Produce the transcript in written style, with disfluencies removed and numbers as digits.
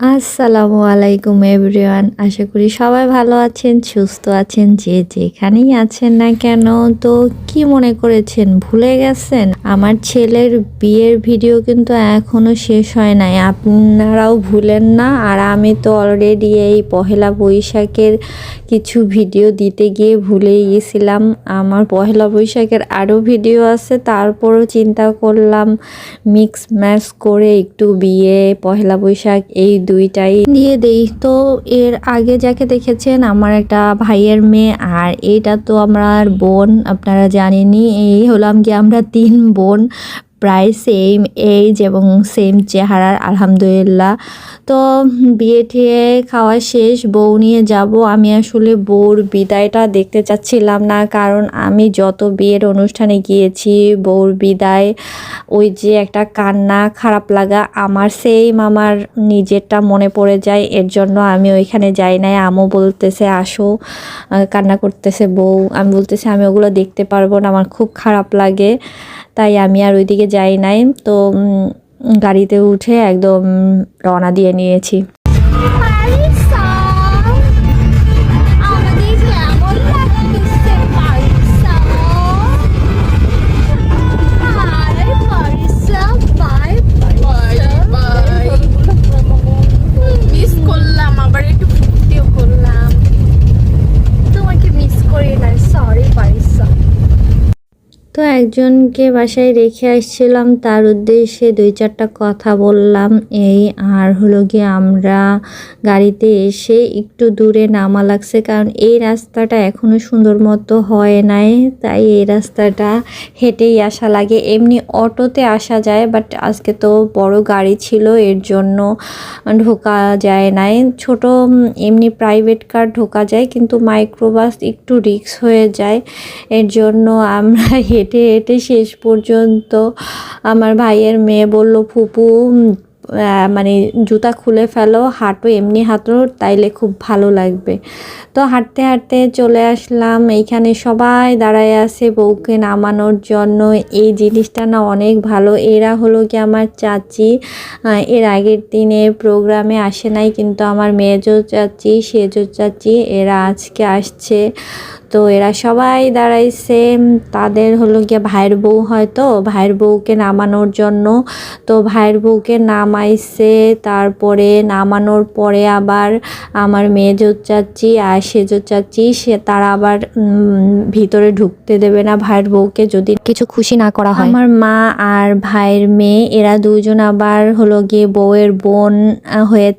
আসসালামু আলাইকুম এভরিওয়ান। আশা করি সবাই ভালো আছেন, সুস্থ আছেন, যে যেখানেই আছেন না কেন। তো কি মনে করেছেন, ভুলে গেছেন? আমার ছেলের বিয়ের ভিডিও কিন্তু এখনো শেষ হয় নাই, আপনারাও ভুলেন না। আর আমি তো অলরেডি এই পহেলা বৈশাখের কিছু ভিডিও দিতে গিয়ে ভুলেই গেছিলাম। আমার পহেলা বৈশাখের আরও ভিডিও আছে, তারপরও চিন্তা করলাম মিক্স ম্যাচ করে একটু বিয়ে পহেলা বৈশাখ এই দুইটাই দিয়ে দেই। তো এর আগে যাকে দেখেছেন আমার একটা ভাইয়ের মেয়ে, আর এইটা তো আমার বোন, আপনারা জানেনই। এই হলাম কি আমরা 3 বোন, প্রায় সেম এইজ এবং সেম চেহারার আলহামদুলিল্লাহ। তো বিয়ে ঠিয়ে খাওয়া শেষ, বউ নিয়ে যাব। আমি আসলে বউর বিদায়টা দেখতে চাচ্ছিলাম না, কারণ আমি যত বিয়ের অনুষ্ঠানে গিয়েছি বউর বিদায় ওই যে একটা কান্না খারাপ লাগা আমার সেম আমার নিজেরটা মনে পড়ে যায়। এর জন্য আমি ওইখানে যাই নাই। আমও বলতেছে আসো, কান্না করতেছে বউ। আমি বলতেছি আমি ওগুলো দেখতে পারবো না, আমার খুব খারাপ লাগে। তাই আমি আর ওইদিকে যাই নাই। তো গাড়িতে উঠে একদম রওনা দিয়ে নিয়েছি। তো একজনকে বাসায় রেখে আসছিলাম, তার উদ্দেশ্যে 2-4টা কথা বললাম এই। আর হলো গিয়ে আমরা গাড়িতে এসে একটু দূরে নামা লাগছে, কারণ এই রাস্তাটা এখনও সুন্দর মতো হয় নাই, তাই এই রাস্তাটা হেঁটেই আসা লাগে। এমনি অটোতে আসা যায়, বাট আজকে তো বড় গাড়ি ছিল এর জন্য ঢোকা যায় নাই। ছোট এমনি প্রাইভেট কার ঢোকা যায়, কিন্তু মাইক্রোবাস একটু রিস্ক হয়ে যায়। এর জন্য আমরা হেঁটে হেঁটে শেষ পর্যন্ত আমার ভাইয়ের মেয়ে বলল, ফুপু মানে জুতা খুলে ফেলো, হাঁটো, এমনি হাঁটো, তাইলে খুব ভালো লাগবে। তো হাঁটতে হাঁটতে চলে আসলাম। এইখানে সবাই দাঁড়ায় আছে বউকে নামানোর জন্য। এই জিনিসটা না অনেক ভালো। এরা হলো কি আমার চাচি, এর আগের দিনে প্রোগ্রামে আসে নাই, কিন্তু আমার মেজো চাচি, সেজো চাচি এরা আজকে আসছে। তো এরা সবাই দাঁড়াইছে, তাদের হলো গিয়ে ভাইয়ের বউ, হয়তো ভাইয়ের বউকে নামানোর জন্য। তো ভাইয়ের বউকে নামাইছে, তারপরে নামানোর পরে আবার আমার মেজো চাচি আর সেজো চাচি তারা আবার ভিতরে ঢুকতে দেবে না ভাইয়ের বউকে যদি কিছু খুশি না করা হয়। আমার মা আর ভাইয়ের মেয়ে এরা দুজন আবার হলো গিয়ে বউয়ের বোন হয়ে